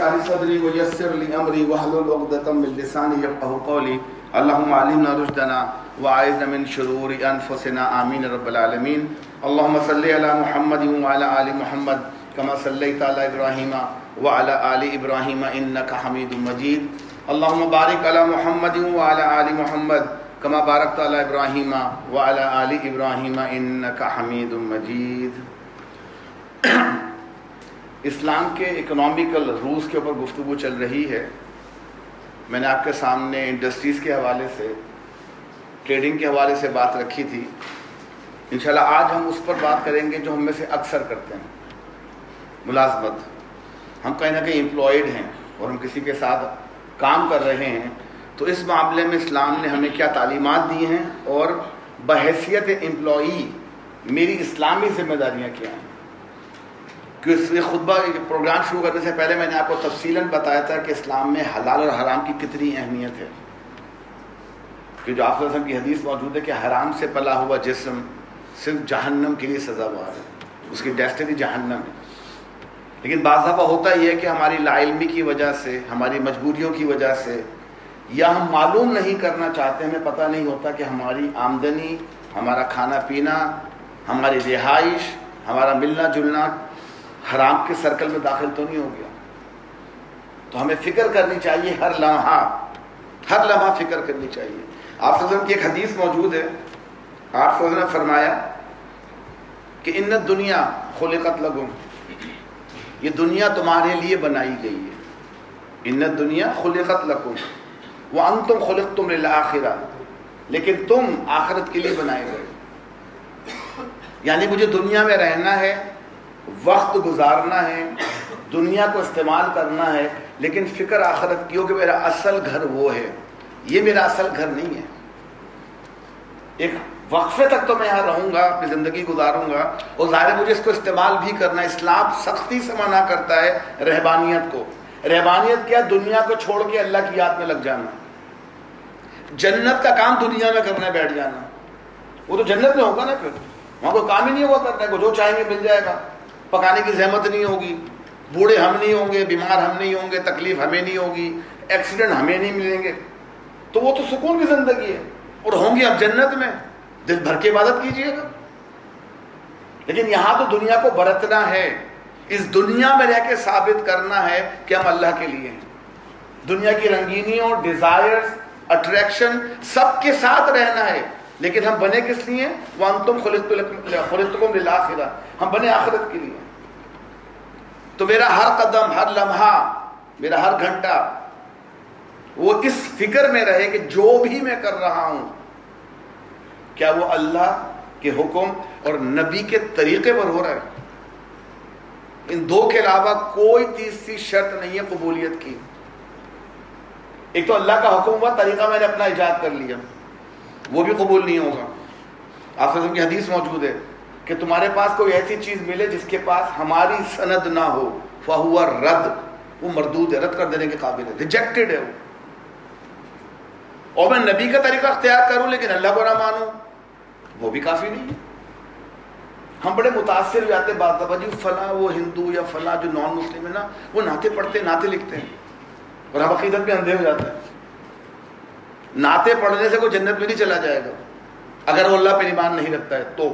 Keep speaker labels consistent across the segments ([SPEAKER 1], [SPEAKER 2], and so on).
[SPEAKER 1] اشرح لي صدري ويسر لي امري واحلل عقدة من لساني يفقهوا قولي اللهم علمنا رشدنا واعذنا من شرور انفسنا آمين رب العالمين. اللهم صل على محمد وعلى آل محمد كما صليت على ابراہیم وعلى آل ابراہیم انك حمید مجید. اللهم بارك على محمد وعلى آل محمد كما باركت على ابراہیم وعلى آل ابراہیم انك حمید مجید. اسلام کے اکنامیکل رولز کے اوپر گفتگو چل رہی ہے. میں نے آپ کے سامنے انڈسٹریز کے حوالے سے، ٹریڈنگ کے حوالے سے بات رکھی تھی. انشاءاللہ آج ہم اس پر بات کریں گے جو ہم میں سے اکثر کرتے ہیں، ملازمت. ہم کہیں نہ کہیں امپلائڈ ہیں اور ہم کسی کے ساتھ کام کر رہے ہیں، تو اس معاملے میں اسلام نے ہمیں کیا تعلیمات دی ہیں اور بحیثیت امپلائی میری اسلامی ذمہ داریاں کیا ہیں. کہ اس خطبہ پروگرام شروع کرنے سے پہلے میں نے آپ کو تفصیلاً بتایا تھا کہ اسلام میں حلال اور حرام کی کتنی اہمیت ہے. کہ جو آپ صلی اللہ علیہ وسلم کی حدیث موجود ہے کہ حرام سے پلا ہوا جسم صرف جہنم کے لیے سزاوار ہے، اس کی ڈیسٹنی جہنم ہے. لیکن بعض دفعہ ہوتا یہ ہے کہ ہماری لا علمی کی وجہ سے، ہماری مجبوریوں کی وجہ سے، یا ہم معلوم نہیں کرنا چاہتے، ہمیں پتہ نہیں ہوتا کہ ہماری آمدنی، ہمارا کھانا پینا، ہماری رہائش، ہمارا ملنا جلنا حرام کے سرکل میں داخل تو نہیں ہو گیا. تو ہمیں فکر کرنی چاہیے، ہر لمحہ فکر کرنی چاہیے. آپ صلی اللہ علیہ وسلم کی ایک حدیث موجود ہے. آپ صلی اللہ علیہ وسلم نے فرمایا کہ ان الدنیا خلقت لکم، یہ دنیا تمہارے لیے بنائی گئی ہے. ان الدنیا خلقت لکم وانتم خلقتم للآخرہ، لیکن تم آخرت کے لیے بنائے گئے. یعنی مجھے دنیا میں رہنا ہے، وقت گزارنا ہے، دنیا کو استعمال کرنا ہے، لیکن فکر آخرت کی ہو کہ میرا اصل گھر وہ ہے، یہ میرا اصل گھر نہیں ہے. ایک وقفے تک تو میں یہاں رہوں گا، اپنی زندگی گزاروں گا، اور ظاہر ہے مجھے اس کو استعمال بھی کرنا ہے. اسلام سختی سے منع کرتا ہے رہبانیت کو. رہبانیت کیا؟ دنیا کو چھوڑ کے اللہ کی یاد میں لگ جانا. جنت کا کام دنیا میں کرنا ہے، بیٹھ جانا. وہ تو جنت میں ہوگا نا، پھر وہاں کوئی کام ہی نہیں ہوگا کرنے کو، جو چاہیں گے مل جائے گا. پکانے کی زحمت نہیں ہوگی، بوڑھے ہم نہیں ہوں گے، بیمار ہم نہیں ہوں گے، تکلیف ہمیں نہیں ہوگی، ایکسیڈنٹ ہمیں نہیں ملیں گے. تو وہ تو سکون کی زندگی ہے. اور ہوں گے اب جنت میں، دل بھر کے عبادت کیجیے گا. لیکن یہاں تو دنیا کو برتنا ہے، اس دنیا میں رہ کے ثابت کرنا ہے کہ ہم اللہ کے لیے ہیں. دنیا کی رنگینیوں، ڈیزائرز، اٹریکشن سب کے ساتھ رہنا ہے، لیکن ہم بنے کس لیے؟ وانتم خلقتم للآخرہ، ہم بنے آخرت کے لیے. تو میرا ہر قدم، ہر لمحہ، میرا ہر گھنٹہ وہ اس فکر میں رہے کہ جو بھی میں کر رہا ہوں کیا وہ اللہ کے حکم اور نبی کے طریقے پر ہو رہا ہے. ان دو کے علاوہ کوئی تیسری شرط نہیں ہے قبولیت کی. ایک تو اللہ کا حکم ہوا، طریقہ میں نے اپنا ایجاد کر لیا، وہ بھی قبول نہیں ہوگا. آپ صلی اللہ علیہ وسلم کی حدیث موجود ہے کہ تمہارے پاس کوئی ایسی چیز ملے جس کے پاس ہماری سند نہ ہو، فہو رد، وہ مردود ہے، رد کر دینے کے قابل ہے، ریجیکٹڈ ہے وہ. اور میں نبی کا طریقہ اختیار کروں لیکن اللہ کو نہ مانوں، وہ بھی کافی نہیں ہے. ہم بڑے متاثر ہو جاتے بعض دفعہ، جی فلاں وہ ہندو یا فلاں جو نان مسلم ہے نا، وہ نعتیں پڑھتے، نعتیں لکھتے ہیں، اور ہم عقیدت میں اندھے ہو جاتے ہیں. نعتیں پڑھنے سے کوئی جنت میں نہیں چلا جائے گا اگر وہ اللہ پہ ایمان نہیں رکھتا ہے. تو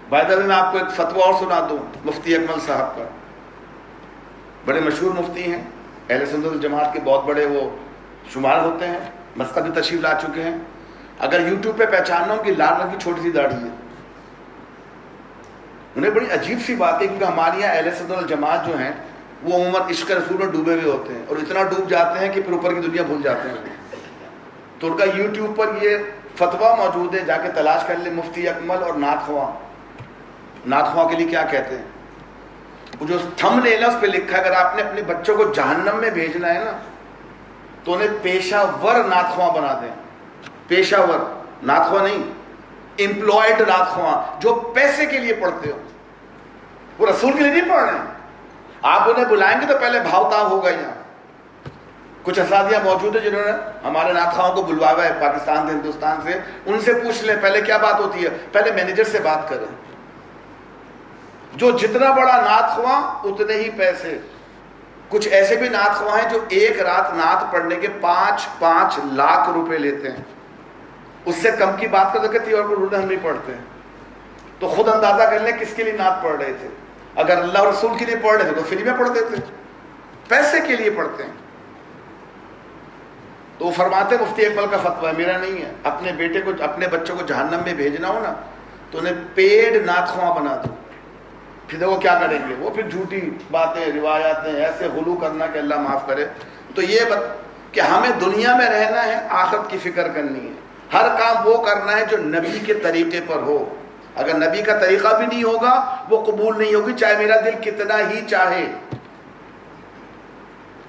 [SPEAKER 1] باید میں آپ کو ایک فتویٰ اور سنا دوں مفتی اکمل صاحب کا. بڑے مشہور مفتی ہیں، اہل سنت والجماعت کے بہت بڑے وہ شمار ہوتے ہیں، مسقط بھی تشریف لا چکے ہیں. اگر یوٹیوب پہ پہچاننا ہو کہ لال رنگ کی چھوٹی سی داڑھی ہے. انہیں بڑی عجیب سی بات ہے، کیونکہ ہمارے یہاں اہل سنت والجماعت جو ہیں وہ عموماً عشق رسول میں ڈوبے ہوئے ہوتے ہیں، اور اتنا ڈوب جاتے ہیں کہ پھر اوپر کی دنیا بھول جاتے ہیں. تو ان کا یوٹیوب پر یہ فتویٰ موجود ہے، جا کے تلاش کر لیں، مفتی اکمل اور نعت خواں. نعت خواں کے لیے کیا کہتے ہیں؟ وہ جو تھم نیل ہے اس پہ لکھا ہے اگر آپ نے اپنے بچوں کو جہنم میں بھیجنا ہے نا تو انہیں پیشہ ور نعت خواں بنا دیں. پیشہ ور نعت خواں نہیں، امپلائڈ نعت خواں، جو پیسے کے لیے پڑھتے ہو. وہ رسول کے لیے نہیں پڑھ رہے ہیں. آپ انہیں بلائیں گے تو پہلے بھاؤ تاؤ ہوگا. یہاں کچھ اساتذہ موجود ہیں جنہوں نے ہمارے نعت خواہوں کو بلوایا ہے پاکستان سے، ہندوستان سے. ان سے پوچھ لیں پہلے کیا بات ہوتی ہے، پہلے مینیجر سے بات کریں. جو جتنا بڑا نعت خواں اتنے ہی پیسے. کچھ ایسے بھی نعت خواہ ہیں جو ایک رات نعت پڑھنے کے 5 لاکھ روپے لیتے ہیں. اس سے کم کی بات کر سکتے اور کوئی ہم نہیں پڑھتے ہیں. تو خود اندازہ کر لیں کس کے لیے نعت پڑھ رہے تھے. اگر اللہ اور رسول کے لیے پڑھ رہے تھے تو فری میں پڑھ دیتے, پیسے کے لیے پڑھتے ہیں. تو وہ فرماتے ہیں مفتی اقبال کا فتویٰ ہے, میرا نہیں ہے, اپنے بیٹے کو اپنے بچوں کو جہنم میں بھیجنا ہو نا تو انہیں پیڈ نعت خواہ بنا دو. پھر وہ کیا کریں گے, وہ پھر جھوٹی باتیں روایاتیں ایسے غلو کرنا کہ اللہ معاف کرے. تو یہ کہ ہمیں دنیا میں رہنا ہے, آخرت کی فکر کرنی ہے, ہر کام وہ کرنا ہے جو نبی کے طریقے پر ہو. اگر نبی کا طریقہ بھی نہیں ہوگا وہ قبول نہیں ہوگی, چاہے میرا دل کتنا ہی چاہے.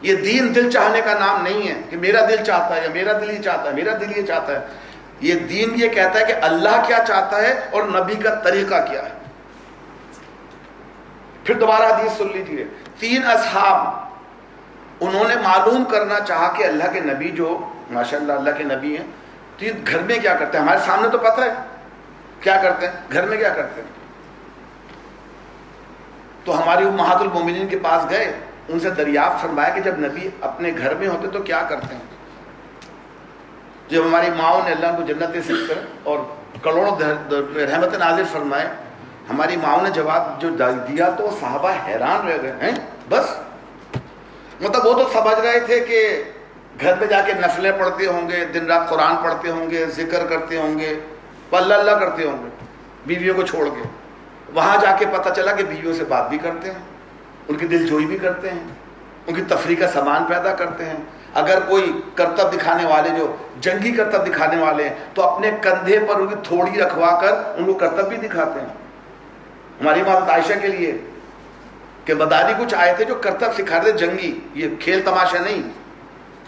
[SPEAKER 1] یہ دین دل چاہنے کا نام نہیں ہے کہ میرا دل چاہتا ہے یا میرا دل ہی چاہتا ہے, میرا دل یہ چاہتا ہے. یہ دین یہ کہتا ہے کہ اللہ کیا چاہتا ہے اور نبی کا طریقہ کیا ہے. پھر دوبارہ حدیث سن لیجیے. 3 اصحاب انہوں نے معلوم کرنا چاہا کہ اللہ کے نبی جو ماشاءاللہ اللہ کے نبی ہیں تو یہ گھر میں کیا کرتے ہیں. ہمارے سامنے تو پتہ ہے کیا کرتے ہیں, گھر میں کیا کرتے ہیں. تو ہماری امہات المومنین کے پاس گئے, ان سے دریافت فرمایا کہ جب نبی اپنے گھر میں ہوتے تو کیا کرتے ہیں. جب ہماری ماؤں نے اللہ کو جنت نصیب کرے اور کروڑوں رحمت نازل فرمائے, ہماری ماؤں نے جواب جو دیا تو صحابہ حیران رہ گئے ہیں. بس مطلب وہ تو سمجھ رہے تھے کہ گھر میں جا کے نفلیں پڑھتے ہوں گے, دن رات قرآن پڑھتے ہوں گے, ذکر کرتے ہوں گے, اللہ اللہ کرتے ہوں گے بیویوں کو چھوڑ کے. وہاں جا کے پتہ چلا کہ بیویوں سے بات بھی کرتے ہیں, ان کی دل جوئی بھی کرتے ہیں, ان کی تفریح کا سامان پیدا کرتے ہیں. اگر کوئی کرتب دکھانے والے جو جنگی کرتب دکھانے والے ہیں تو اپنے کندھے پر ان کی تھوڑی رکھوا کر ان کو کرتب بھی دکھاتے ہیں. ہماری ماں عائشہ کے لیے کہ مداری کچھ آئے تھے جو کرتب سکھا رہے تھے جنگی, یہ کھیل تماشا نہیں,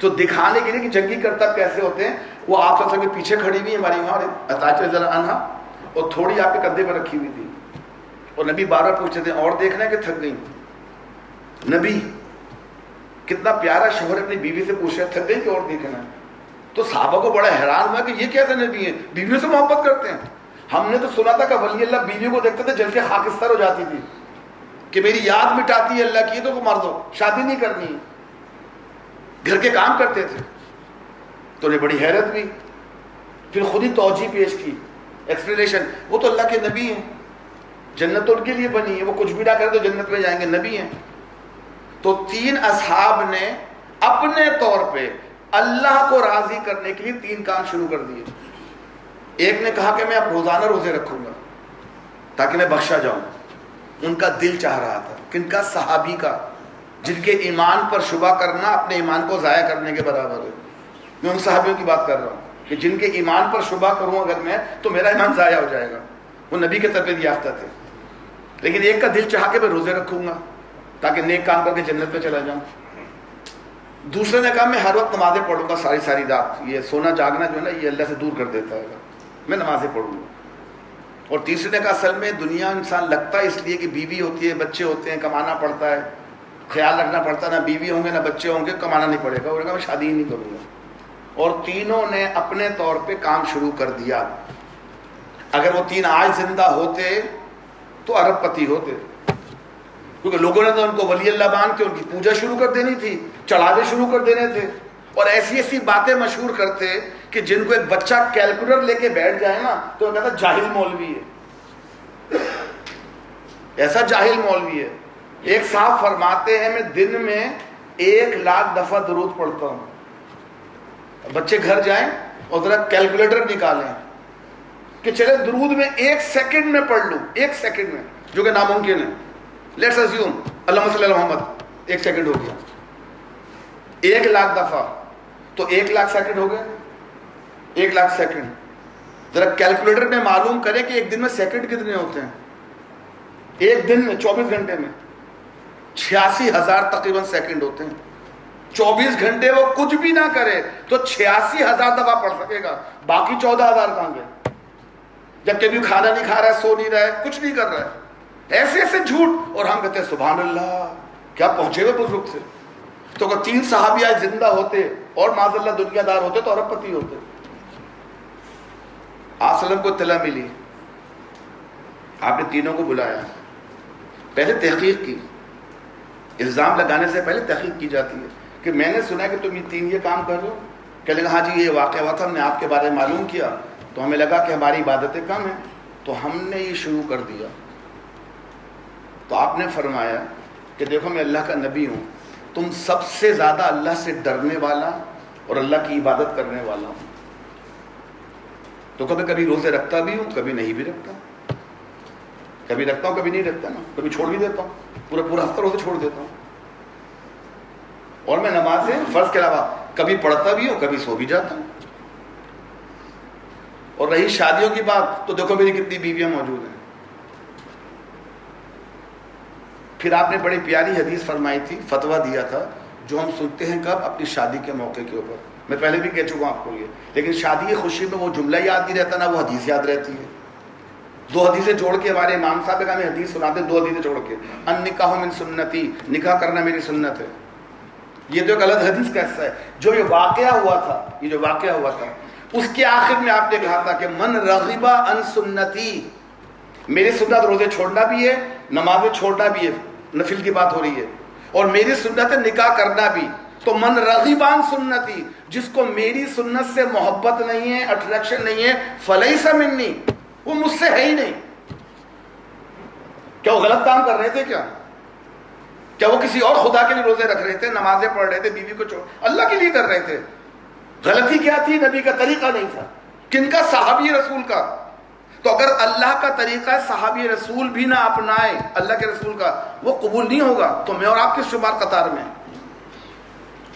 [SPEAKER 1] تو دکھانے کے لیے کہ جنگی کرتب کیسے ہوتے ہیں. وہ آپ سب کے پیچھے کھڑی ہوئی ہماری ماں عائشہ رضی اللہ عنہا, اور تھوڑی آپ کے کندھے پر رکھی ہوئی تھی, اور نبی بار بار پوچھتے تھے اور دیکھنا ہے کہ تھک گئی. نبی کتنا پیارا شوہر اپنی بیوی سے پوچھ رہے تھک گئی کہ اور دیکھنا ہے. تو صحابہ کو بڑا حیران ہوا کہ یہ کیسے نبی ہیں, بیویوں سے محبت کرتے ہیں. ہم نے تو سنا تھا کہ ولی اللہ بیویوں کو دیکھتے تھے جل کے خاکستر ہو جاتی تھی کہ میری یاد مٹاتی ہے اللہ کی, تو وہ مر دو, شادی نہیں کرنی ہے. گھر کے کام کرتے تھے. تو انہیں بڑی حیرت ہوئی. پھر خود ہی توجیہ پیش کی, ایکسپلینیشن, وہ تو اللہ کے نبی ہیں, جنت ان کے لیے بنی ہے, وہ کچھ بھی نہ کرے تو جنت میں جائیں گے, نبی ہیں. تو 3 اصحاب نے اپنے طور پہ اللہ کو راضی کرنے کے لیے 3 کام شروع کر دیے. ایک نے کہا کہ میں اب روزانہ روزے رکھوں گا تاکہ میں بخشا جاؤں. ان کا دل چاہ رہا تھا, کن کا, صحابی کا, جن کے ایمان پر شبہ کرنا اپنے ایمان کو ضائع کرنے کے برابر ہے. میں ان صحابیوں کی بات کر رہا ہوں کہ جن کے ایمان پر شبہ کروں اگر میں تو میرا ایمان ضائع ہو جائے گا. وہ نبی کے تربیت یافتہ تھے. لیکن ایک کا دل چاہا کہ میں روزے رکھوں گا تاکہ نیک کام کر کے جنت میں چلا جاؤں. دوسرے نے کہا میں ہر وقت نمازیں پڑھوں گا ساری رات, یہ سونا جاگنا جو ہے نا یہ اللہ سے دور کر دیتا ہے, میں نمازیں پڑھوں گا. اور تیسرے نے کہا اصل میں دنیا انسان لگتا ہے اس لیے کہ بیوی ہوتی ہے, بچے ہوتے ہیں, کمانا پڑتا ہے, خیال رکھنا پڑتا ہے, نہ بیوی ہوں گے نہ بچے ہوں گے, کمانا نہیں پڑے گا. انہوں نے کہا میں شادی ہی نہیں کروں گا. اور تینوں نے اپنے طور پہ کام شروع کر دیا. اگر وہ 3 آج زندہ ہوتے تو ارب پتی ہوتے, کیونکہ لوگوں نے تو ان کو ولی اللہ مان کے ان کی پوجا شروع کر دینی تھی, چڑھاوے شروع کر دینے تھے, اور ایسی ایسی باتیں مشہور کرتے کہ جن کو ایک بچہ کیلکولیٹر لے کے بیٹھ جائے نا تو وہ کہتا جاہل مولوی ہے, ایسا جاہل مولوی ہے. ایک صاحب فرماتے ہیں میں دن میں 1 لاکھ دفعہ درود پڑھتا ہوں. بچے گھر جائیں اور ذرا کیلکولیٹر نکالیں کہ چلے درود میں 1 سیکنڈ میں پڑھ لوں, 1 سیکنڈ میں, جو کہ ناممکن ہے. لیٹس اسیوم اللہم صلی اللہ محمد 1 سیکنڈ ہو گیا. 1 لاکھ دفعہ تو 1 لاکھ سیکنڈ ہو گئے. 1 لاکھ سیکنڈ ذرا کیلکولیٹر میں معلوم کریں کہ ایک دن میں سیکنڈ کتنے ہوتے ہیں. ایک دن میں 24 گھنٹے میں 86,000 تقریباً سیکنڈ ہوتے ہیں. 24 گھنٹے وہ کچھ بھی نہ کرے تو 86,000 دفعہ پڑھ سکے گا, باقی 14,000 کہاں گئے. جب کبھی کھانا نہیں کھا رہا ہے, سو نہیں رہا ہے, کچھ نہیں کر رہا ہے, ایسے ایسے جھوٹ. اور ہم کہتے ہیں سبحان اللہ کیا پہنچے ہوئے بزرگ سے. تو اگر 3 صحابی آج زندہ ہوتے اور معاذ اللہ دنیا دار ہوتے تو ارب پتی ہوتے. آپ وسلم کو اطلاع ملی, آپ نے تینوں کو بلایا, پہلے تحقیق کی الزام لگانے سے پہلے تحقیق کی جاتی ہے کہ میں نے سنا کہ تم یہ کام کر رہے ہو، کہنے لگا ہاں جی یہ واقعہ ہوا تھا، ہم نے آپ کے بارے میں معلوم کیا تو ہمیں لگا کہ ہماری عبادتیں کم ہیں تو ہم نے یہ شروع کر دیا۔ تو آپ نے فرمایا کہ دیکھو میں اللہ کا نبی ہوں، تم سب سے زیادہ اللہ سے ڈرنے والا اور اللہ کی عبادت کرنے والا ہوں، تو کبھی کبھی روزے رکھتا بھی ہوں، کبھی نہیں بھی رکھتا، کبھی رکھتا ہوں کبھی نہیں رکھتا نا، کبھی چھوڑ بھی دیتا ہوں، پورا ہفتہ روزے چھوڑ دیتا ہوں، اور میں نمازیں فرض کے علاوہ کبھی پڑھتا بھی ہوں، کبھی سو بھی جاتا ہوں۔ اور رہی شادیوں کی بات تو دیکھو میری کتنی بیویاں موجود ہیں۔ پھر آپ نے بڑی پیاری حدیث فرمائی تھی، فتویٰ دیا تھا جو ہم سنتے ہیں کب؟ اپنی شادی کے موقع کے اوپر۔ میں پہلے بھی کہہ چکا ہوں آپ کو یہ، لیکن شادی کی خوشی میں وہ جملہ یاد نہیں رہتا نا وہ حدیث یاد رہتی ہے۔ دو حدیثیں جوڑ کے ہمارے امام صاحب کا ہمیں حدیث سناتے، دو حدیثیں جوڑ کے، النکاح من سنتی، نکاح کرنا میری سنت ہے۔ یہ تو ایک غلط حدیث کا حصہ ہے۔ جو یہ واقعہ ہوا تھا اس کے آخر میں آپ نے کہا تھا کہ من رغب عن سنتی، میری سنت روزے چھوڑنا بھی ہے، نمازیں چھوڑنا بھی ہے، نفل کی بات ہو رہی ہے، اور میری سنت ہے نکاح کرنا بھی۔ تو من رغب عن سنتی، جس کو میری سنت سے محبت نہیں ہے، اٹریکشن نہیں ہے، فلیس منی، وہ مجھ سے ہے ہی نہیں۔ کیا وہ غلط کام کر رہے تھے؟ کیا وہ کسی اور خدا کے لیے روزے رکھ رہے تھے، نمازیں پڑھ رہے تھے، بیوی کو چھوڑ اللہ کے لیے کر رہے تھے؟ غلطی کیا تھی؟ نبی کا طریقہ نہیں تھا۔ کن کا؟ صحابی رسول کا۔ تو اگر اللہ کا طریقہ ہے صحابی رسول بھی نہ اپنائے اللہ کے رسول کا، وہ قبول نہیں ہوگا۔ تو میں اور آپ کس شمار قطار میں؟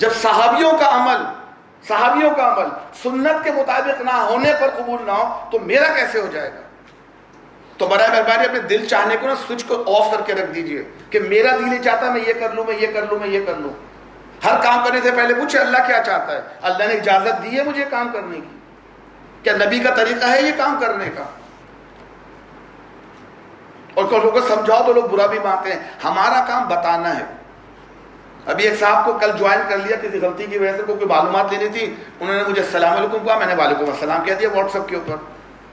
[SPEAKER 1] جب صحابیوں کا عمل سنت کے مطابق نہ ہونے پر قبول نہ ہو تو میرا کیسے ہو جائے گا؟ تو برائے مہربانی اپنے دل چاہنے کو نا سوئچ کو آف کر کے رکھ دیجئے کہ میرا دل ہی چاہتا میں یہ کر لوں، میں یہ کر لوں، میں یہ کر لوں۔ ہر کام کرنے سے پہلے پوچھے اللہ کیا چاہتا ہے؟ اللہ نے اجازت دی ہے مجھے کام کرنے کی؟ کیا نبی کا طریقہ ہے یہ کام کرنے کا؟ اور کچھ لوگوں کو سمجھاؤ تو لوگ برا بھی مانتے ہیں۔ ہمارا کام بتانا ہے۔ ابھی ایک صاحب کو کل جوائن کر لیا کسی غلطی کی وجہ سے، کوئی معلومات لینی تھی، انہوں نے مجھے السلام علیکم کہا، میں نے وعلیکم السلام کہہ دیا واٹس ایپ کے اوپر،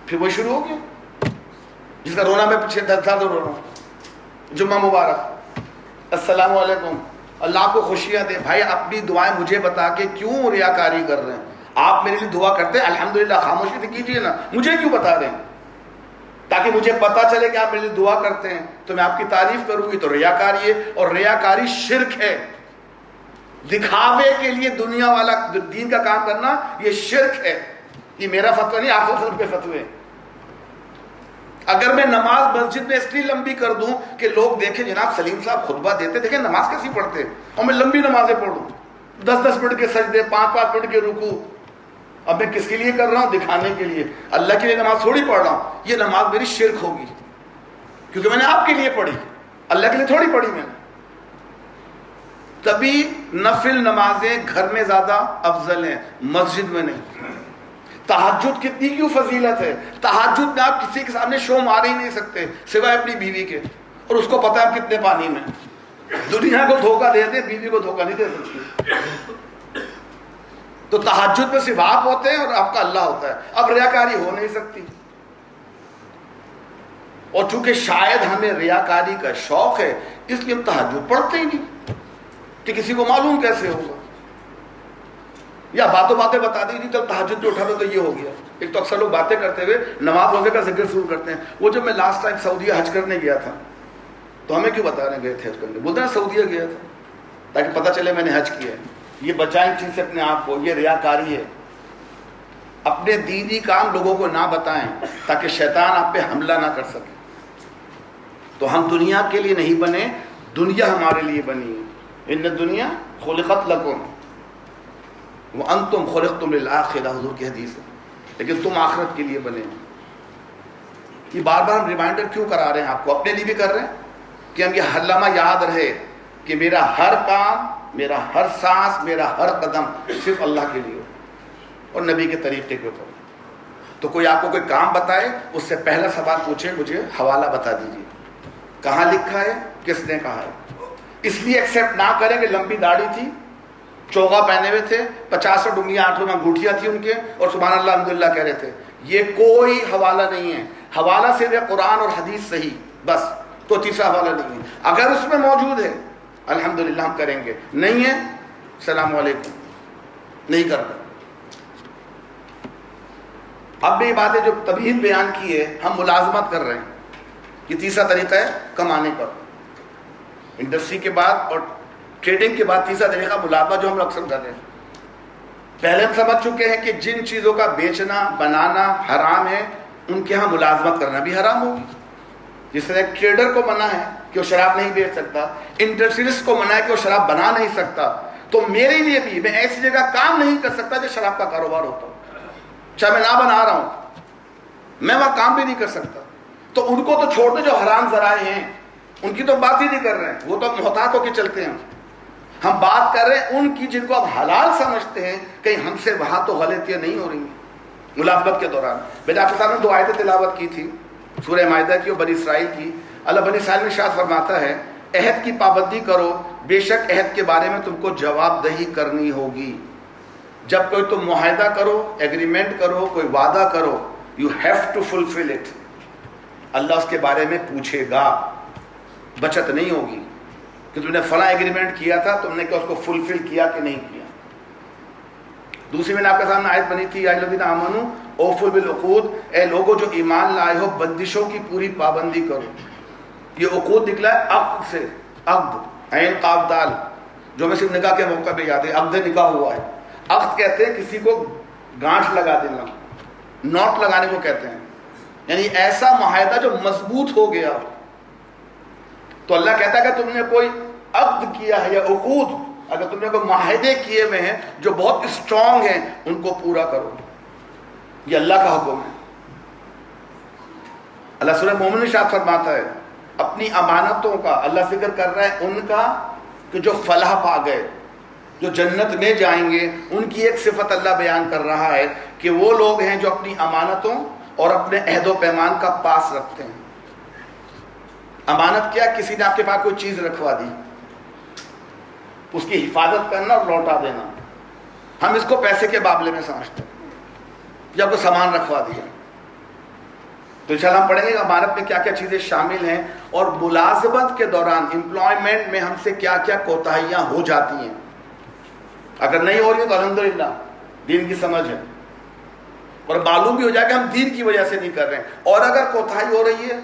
[SPEAKER 1] پھر وہ شروع ہو گیا جس کا رونا میں پیچھے 10 سال رو رہا ہوں۔ جمعہ مبارک، السلام علیکم، اللہ آپ کو خوشیاں دے۔ بھائی اپنی دعائیں مجھے بتا کے کیوں ریاکاری کر رہے ہیں؟ آپ میرے لیے دعا کرتے ہیں الحمدللہ، خاموشی سے کیجیے نا، مجھے کیوں بتا رہے ہیں؟ تاکہ مجھے پتا چلے کہ آپ میرے لیے دعا کرتے ہیں تو میں آپ کی تعریف کروں گی۔ تو ریاکاری ہے، اور ریاکاری شرک ہے۔ دکھاوے کے لیے دنیا والا دین کا کام کرنا یہ شرک ہے۔ یہ میرا فتویٰ نہیں، آپ صلی کے فتوے۔ اگر میں نماز مسجد میں اس لیے لمبی کر دوں کہ لوگ دیکھیں جناب سلیم صاحب خطبہ دیتے، دیکھیں نماز کیسی پڑھتے ہیں، اور میں لمبی نمازیں پڑھوں، 10 منٹ کے سجدے، 5 منٹ کے رکوع، اب میں کس کے لیے کر رہا ہوں؟ دکھانے کے لیے۔ اللہ کے لیے نماز تھوڑی پڑھ رہا ہوں، یہ نماز میری شرک ہوگی کیونکہ میں نے آپ کے لیے پڑھی، اللہ کے لیے تھوڑی پڑھی میں نے۔ تبھی نفل نمازیں گھر میں زیادہ افضل ہیں، مسجد میں نہیں۔ تہجد کتنی کیوں فضیلت ہے؟ تہجد میں آپ کسی کے سامنے شو مار ہی نہیں سکتے سوائے اپنی بیوی کے، اور اس کو پتہ ہے آپ کتنے پانی میں۔ دنیا کو دھوکہ دیتے، بیوی کو دھوکہ نہیں دے سکتی۔ تو تہجد میں صرف آپ ہوتے ہیں اور آپ کا اللہ ہوتا ہے، اب ریاکاری ہو نہیں سکتی۔ اور چونکہ شاید ہمیں ریاکاری کا شوق ہے اس لیے ہم تہجد پڑھتے ہی نہیں کہ کسی کو معلوم کیسے ہوگا، یا باتیں بتا دی تھی کل تہجد پہ اٹھا لو تو یہ ہو گیا۔ ایک تو اکثر لوگ باتیں کرتے ہوئے نماز روزے کا ذکر شروع کرتے ہیں۔ وہ جب میں لاسٹ ٹائم سعودیہ حج کرنے گیا تھا تو ہمیں کیوں بتا رہے گئے تھے حج کرنے؟ بولتے ہیں سعودیہ گیا تھا تاکہ پتہ چلے میں نے حج کیا ہے۔ یہ بچائیں چیز سے اپنے آپ کو، یہ ریاکاری ہے۔ اپنے دینی کام لوگوں کو نہ بتائیں تاکہ شیطان آپ پہ حملہ نہ کر سکے۔ تو ہم دنیا کے لیے نہیں بنے، دنیا ہمارے لیے بنی ہے۔ ان الدنیا خلقت لکم وانتم خلقتم للآخرہ، حضور کی حدیث ہے، لیکن تم آخرت کے لیے بنے ہو۔ یہ بار بار ہم ریمائنڈر کیوں کرا رہے ہیں آپ کو؟ اپنے لیے بھی کر رہے ہیں کہ ہم یہ ہر لمحہ یاد رہے کہ میرا ہر کام، میرا ہر سانس، میرا ہر قدم صرف اللہ کے لیے ہو اور نبی کے طریقے کے اوپر۔ تو کوئی آپ کو کوئی کام بتائے اس سے پہلا سوال پوچھے مجھے حوالہ بتا دیجیے، کہاں لکھا ہے، کس نے کہا ہے۔ اس لیے ایکسیپٹ نہ کریں کہ لمبی داڑھی تھی، چوغا پہنے ہوئے تھے، 50 ڈنگیاں آنکھوں میں انگوٹھیاں تھی ان کے، اور سبحان اللہ الحمدللہ کہہ رہے تھے۔ یہ کوئی حوالہ نہیں ہے۔ حوالہ صرف قرآن اور حدیث صحیح، بس، تو تیسرا حوالہ نہیں ہے۔ اگر اس میں موجود ہے الحمدللہ ہم کریں گے، نہیں ہے السلام علیکم، نہیں کرتا۔ اب بھی یہ باتیں جو طبیعت بیان کی ہے، ہم ملازمت کر رہے ہیں، یہ تیسرا طریقہ ہے کمانے کا۔ انڈسٹری کے بعد اور ٹریڈنگ کے بعد تیسرا طریقہ ملازمت جو ہم اکثر کر رہے ہیں۔ پہلے ہم سمجھ چکے ہیں کہ جن چیزوں کا بیچنا بنانا حرام ہے ان کے ہاں ملازمت کرنا بھی حرام ہوگی۔ جس طرح ایک ٹریڈر کو منع ہے کہ وہ شراب نہیں بیچ سکتا، انڈسٹریلسٹ کو منع ہے کہ وہ شراب بنا نہیں سکتا، تو میرے لیے بھی میں ایسی جگہ کام نہیں کر سکتا جو شراب کا کاروبار ہوتا ہو، چاہے میں نہ بنا رہا ہوں، میں وہاں کام بھی نہیں کر سکتا۔ تو ان کو تو چھوڑ دو جو حرام ذرائع ہیں، ان کی تو بات ہی نہیں کر رہے ہیں، وہ تو محتاط ہو کے چلتے ہیں۔ ہم بات کر رہے ہیں ان کی جن کو آپ حلال سمجھتے ہیں، کہیں ہم سے وہاں تو غلطیاں نہیں ہو رہی ہیں۔ ملازمت کے دوران میں نے آپ کے سامنے 2 آیتیں تلاوت کی تھی، سورہ مائدہ کی اور بنی اسرائیل کی۔ اللہ بنی اسرائیل میں ارشاد فرماتا ہے عہد کی پابندی کرو، بے شک عہد کے بارے میں تم کو جواب دہی کرنی ہوگی۔ جب کوئی تم معاہدہ کرو، ایگریمنٹ کرو، کوئی وعدہ کرو، you have to fulfil it. Allah اس کے بارے میں پوچھے گا، بچت نہیں ہوگی کہ تم نے فلاں ایگریمنٹ کیا تھا، تم نے کیا اس کو فلفل کیا کہ نہیں کیا۔ دوسری میں نے آپ کے سامنے آیت بنی تھی، یا الذین آمنوا اوفوا بالعقود، اے لوگو جو ایمان لائے ہو بندشوں کی پوری پابندی کرو۔ یہ عقود نکلا ہے عقد سے، عقد عین قاف دال، جو میں صرف نکاح کے موقع پہ یاد ہے، عقد نکاح ہوا ہے۔ عقد کہتے ہیں کسی کو گانٹھ لگا دینا، نوٹ لگانے کو کہتے ہیں، یعنی ایسا معاہدہ جو مضبوط ہو گیا۔ تو اللہ کہتا ہے کہ تم نے کوئی عقد کیا ہے یا عقود، اگر تم نے کوئی معاہدے کیے ہوئے ہیں جو بہت اسٹرانگ ہیں، ان کو پورا کرو۔ یہ اللہ کا حکم ہے۔ اللہ سورہ مومن میں ارشاد فرماتا ہے اپنی امانتوں کا، اللہ ذکر کر رہا ہے ان کا کہ جو فلاح پا گئے، جو جنت میں جائیں گے، ان کی ایک صفت اللہ بیان کر رہا ہے کہ وہ لوگ ہیں جو اپنی امانتوں اور اپنے عہد و پیمان کا پاس رکھتے ہیں۔ امانت کیا؟ کسی نے آپ کے پاس کوئی چیز رکھوا دی، اس کی حفاظت کرنا اور لوٹا دینا۔ ہم اس کو پیسے کے معاملے میں سمجھتے ہیں، یا کوئی سامان رکھوا دیا۔ تو انشاءاللہ ہم پڑھیں گے امانت میں کیا کیا چیزیں شامل ہیں، اور ملازمت کے دوران امپلائمنٹ میں ہم سے کیا کیا کوتاہیاں ہو جاتی ہیں۔ اگر نہیں ہو رہی ہے تو الحمدللہ دین کی سمجھ ہے، اور معلوم بھی ہو جائے کہ ہم دین کی وجہ سے نہیں کر رہے ہیں، اور اگر کوتاہی ہو رہی ہے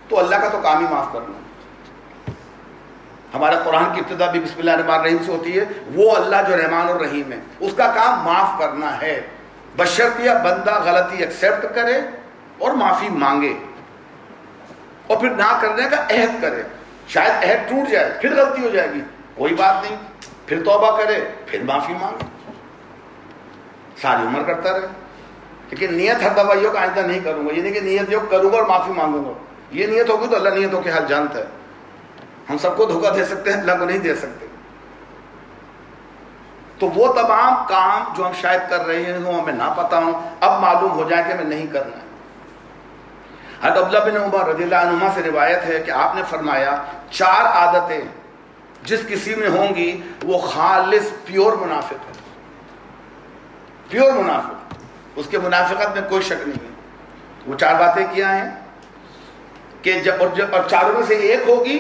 [SPEAKER 1] تو اللہ کا تو کام ہی معاف کرنا۔ ہمارا قرآن کی ابتدا بھی بسم اللہ الرحمن الرحیم سے ہوتی ہے، وہ اللہ جو رحمان اور رحیم ہے، اس کا کام معاف کرنا ہے، بشرطیہ بندہ غلطی ایکسیپٹ کرے اور معافی مانگے، اور پھر نہ کرنے کا عہد کرے۔ شاید عہد ٹوٹ جائے، پھر غلطی ہو جائے گی، کوئی بات نہیں، پھر توبہ کرے، پھر معافی مانگے، ساری عمر کرتا رہے۔ لیکن نیت ہر دفعہ یہ کہ آئندہ نہیں کروں گا، یہ نہیں کہ نیت یہ کروں گا اور معافی مانگوں گا، یہ نیت ہوگی تو اللہ نیتوں کے حال جانتا ہے۔ ہم سب کو دھوکہ دے سکتے ہیں، اللہ کو نہیں دے سکتے۔ تو وہ تمام کام جو ہم شاید کر رہے ہیں وہ ہمیں نہ پتا ہوں، اب معلوم ہو جائے کہ ہمیں نہیں کرنا ہے۔ حضرت عبداللہ بن عمر رضی اللہ عنہما سے روایت ہے کہ آپ نے فرمایا 4 عادتیں جس کسی میں ہوں گی وہ خالص پیور منافق ہے، پیور منافق، اس کے منافقت میں کوئی شک نہیں ہے۔ وہ 4 باتیں کیا ہیں کہ اور چاروں میں سے ایک ہوگی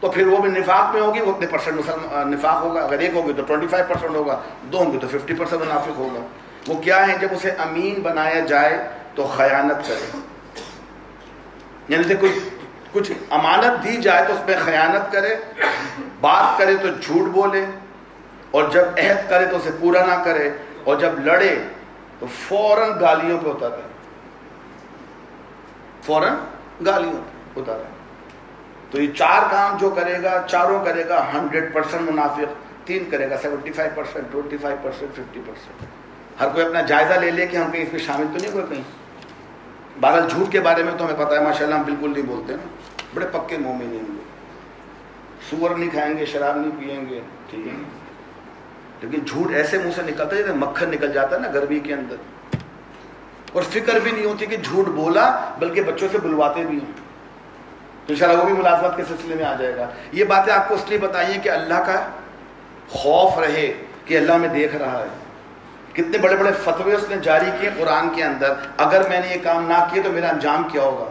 [SPEAKER 1] تو پھر وہ بھی نفاق میں ہوگی، وہ اتنے پرسنٹ نفاق ہوگا، اگر ایک ہوگی تو 25% ہوگا، 2 ہوں گے تو 50% منافق ہوگا۔ وہ کیا ہے؟ جب اسے امین بنایا جائے تو خیانت کرے، یعنی کچھ امانت دی جائے تو اس پہ خیانت کرے، بات کرے تو جھوٹ بولے، اور جب عہد کرے تو اسے پورا نہ کرے، اور جب لڑے تو فوراً گالیوں پہ اترے، فوراً گالیوں پہ اترے۔ تو یہ 4 کام جو کرے گا، چاروں کرے گا 100% منافق، 3 کرے گا 75%، 25%، 50%۔ ہر کوئی اپنا جائزہ لے لے کہ ہم کہیں اس میں شامل تو نہیں ہوئے کہیں۔ بہرحال جھوٹ کے بارے میں تو ہمیں پتہ ہے ماشاءاللہ، ہم بالکل نہیں بولتے نا، بڑے پکے مومن ہیں ہم لوگ، سور نہیں کھائیں گے، شراب نہیں پئیں گے، ٹھیک ہے، لیکن جھوٹ ایسے منہ سے نکلتا ہے جیسے مکھن نکل جاتا ہے نا گرمی کے اندر، اور فکر بھی نہیں ہوتی کہ جھوٹ بولا، بلکہ بچوں سے بلواتے بھی ہیں۔ تو انشاءاللہ وہ بھی ملازمت کے سلسلے میں آ جائے گا۔ یہ باتیں آپ کو اس لیے بتائیے کہ اللہ کا خوف رہے کہ اللہ میں دیکھ رہا ہے۔ کتنے بڑے بڑے فتوے اس نے جاری کیے قرآن کے اندر، اگر میں نے یہ کام نہ کیے تو میرا انجام کیا ہوگا،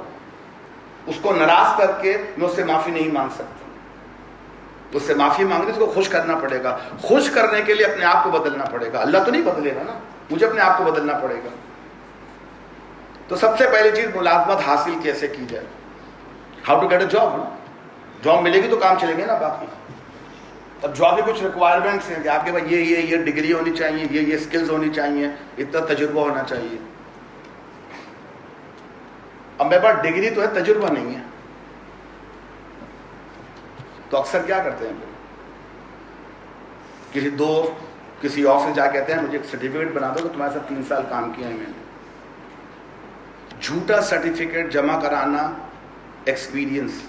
[SPEAKER 1] اس کو ناراض کر کے میں اس سے معافی نہیں مانگ سکتا۔ اس سے معافی مانگنی، اس کو خوش کرنا پڑے گا. خوش کرنے کے لیے اپنے آپ کو بدلنا پڑے گا. اللہ تو نہیں بدلے گا نا، مجھے اپنے آپ کو بدلنا پڑے گا. تو سب سے پہلی چیز ملازمت حاصل کیسے کی جائے. How to get a job. Job ملے گی تو کام چلیں گے نا باقی. اب جاب کے کچھ ریکوائرمنٹس ہیں کہ آپ کے پاس یہ ڈگری ہونی چاہیے، یہ اسکلز ہونی چاہیے، اتنا تجربہ ہونا چاہیے. اب میرے پاس ڈگری تو ہے، تجربہ نہیں ہے. تو اکثر کیا کرتے ہیں لوگ، کسی دوست کسی آفس جا کہتے ہیں مجھے ایک سرٹیفکیٹ بنا دو کہ تمہارے ساتھ 3 سال کام کیا ہے میں نے. جھوٹا سرٹیفکیٹ جمع کرانا ایکسپیرینس،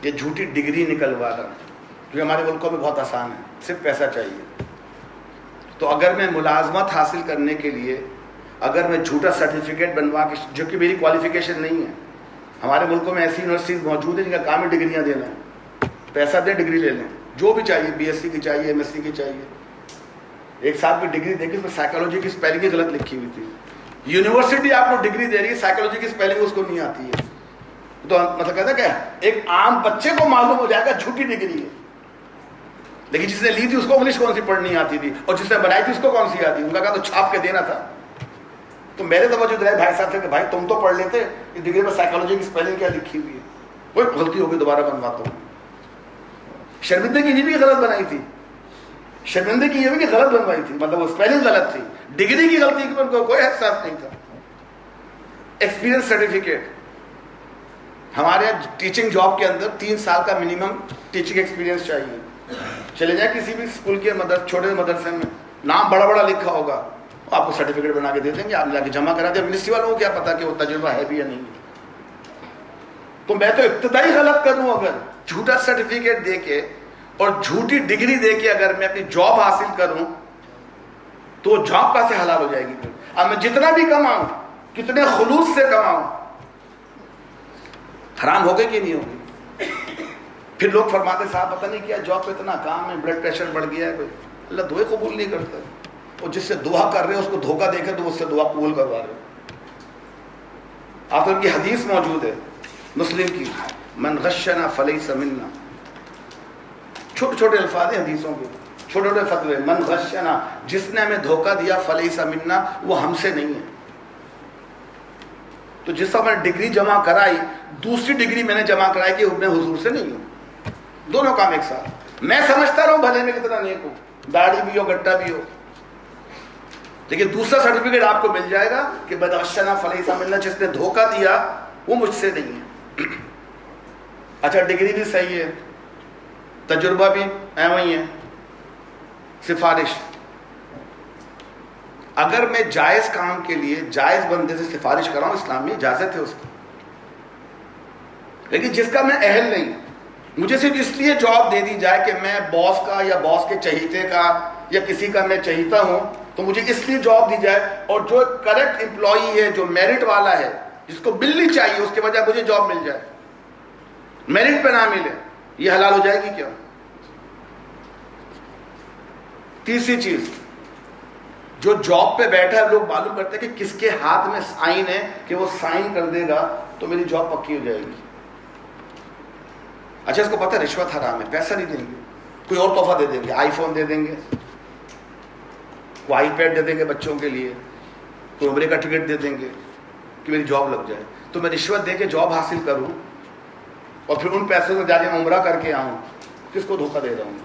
[SPEAKER 1] یہ جھوٹی ڈگری نکلوانا جو ہمارے ملکوں میں بہت آسان ہے، صرف پیسہ چاہیے. تو اگر میں ملازمت حاصل کرنے کے لیے اگر میں جھوٹا سرٹیفکیٹ بنوا کے، جو کہ میری کوالیفیکیشن نہیں ہے، ہمارے ملکوں میں ایسی یونیورسٹیز موجود ہیں جن کا کام ہے ڈگریاں دینا ہے، پیسہ دیں ڈگری لے لیں، جو بھی چاہیے، بی ایس سی کی چاہیے، ایم ایس سی کی چاہیے. ایک صاحب کی ڈگری دیکھی، اس میں سائیکالوجی کی اسپیلنگ ہی غلط لکھی ہوئی تھی. یونیورسٹی آپ کو ڈگری دے رہی ہے، سائیکالوجی کی اسپیلنگ اس کو نہیں آتی ہے. تو مطلب کہتا ہے کیا، ایک عام بچے کو معلوم ہو جائے گا جھوٹی ڈگری ہے، لیکن جس نے لی تھی اس کو انگلش کون سی پڑھنی آتی تھی، اور جس نے بنائی تھی اس کو کون سی آتی. ان کا کہا تو چھاپ کے دینا تھا. تو میرے توجہ دلائے بھائی صاحب سے کہ بھائی تم تو پڑھ لیتے، اس ڈگری میں سائیکالوجی کی اسپیلنگ کیا لکھی ہوئی ہے. کوئی غلطی ہوگی دوبارہ بنواتا ہوں. شرمندگی کی بھی غلط بنائی تھی، شرمندگی یہ بھی کہ غلط بنوائی تھی، مطلب وہ اسپیلنگ غلط تھی. ڈگری کی غلطی کی ان کو کوئی احساس نہیں تھا. ایکسپیرینس سرٹیفکیٹ، ہمارے ٹیچنگ جاب کے اندر 3 سال کا منیمم ٹیچنگ ایکسپیرینس چاہیے. چلے جائیں کسی بھی اسکول کے چھوٹے مدرسے میں، نام بڑا بڑا لکھا ہوگا، آپ کو سرٹیفکیٹ بنا کے دے دیں گے، آپ جا کے جمع کرا دیں. یونیورسٹی والوں کو کیا پتا کہ وہ تجربہ ہے بھی یا نہیں. تو میں تو ابتدائی غلط کروں اگر جھوٹا سرٹیفکیٹ دے کے اور جھوٹی ڈگری دے کے اگر میں اپنی جاب حاصل کروں تو جاب کا سے حلال ہو جائے گی. اب میں جتنا بھی کماؤں، کتنے خلوص سے کماؤں، حرام ہوگی کہ نہیں ہوگی. پھر لوگ فرماتے صاحب پتہ نہیں کیا جاب پہ اتنا کام ہے، بلڈ پریشر بڑھ گیا ہے. کوئی اللہ دعائیں قبول نہیں کرتا. اور جس سے دعا کر رہے ہو اس کو دھوکہ دے کے تو اس سے دعا قبول کروا رہے ہو. آپ کی حدیث موجود ہے مسلم کی، من غشنا فلیس منا. چھوٹے چھوٹے الفاظ ہیں حدیثوں کے، چھوٹے چھوٹے فتوے. من غشنا، جس نے ہمیں دھوکہ دیا، فلیس منا، وہ ہم سے نہیں ہے. تو جس طرح میں نے ڈگری جمع کرائی، دوسری ڈگری میں نے جمع کرائی کہ میں حضور سے نہیں ہوں. دونوں کام ایک ساتھ. میں سمجھتا رہوں بھلے میں کتنا نیک ہوں، داڑھی بھی ہو گٹا بھی ہو، لیکن دوسرا سرٹیفکیٹ آپ کو مل جائے گا کہ بدغشنا فلیسا ملنا، جس نے دھوکہ دیا وہ مجھ سے نہیں ہے. اچھا ڈگری بھی صحیح ہے، تجربہ بھی ایویں ہی ہے. سفارش، اگر میں جائز کام کے لیے جائز بندے سے سفارش کراؤں، اسلام میں اجازت ہے اس کی، لیکن جس کا میں اہل نہیں، مجھے صرف اس لیے جاب دے دی جائے کہ میں باس کا یا باس کے چہیتے کا یا کسی کا میں چہیتا ہوں، تو مجھے اس لیے جاب دی جائے، اور جو کریکٹ امپلائی ہے، جو میرٹ والا ہے، جس کو ملنی چاہیے، اس کے بجائے مجھے جاب مل جائے، میرٹ پہ نہ ملے، یہ حلال ہو جائے گی کیا؟ تیسری چیز، جو جاب پہ بیٹھا ہے، لوگ معلوم کرتے ہیں کہ کس کے ہاتھ میں سائن ہے کہ وہ سائن کر دے گا تو میری جاب پکی ہو جائے گی. اچھا اس کو پتہ ہے رشوت حرام ہے، پیسہ نہیں دیں گے، کوئی اور تحفہ دے دیں گے، آئی فون دے دیں گے، کوئی آئی پیڈ دے دیں گے بچوں کے لیے، کوئی عمرے کا ٹکٹ دے دیں گے کہ میری جاب لگ جائے. تو میں رشوت دے کے جاب حاصل کروں اور پھر ان پیسوں سے جا کے عمرہ کر کے آؤں، کس کو دھوکہ دے رہا ہوں؟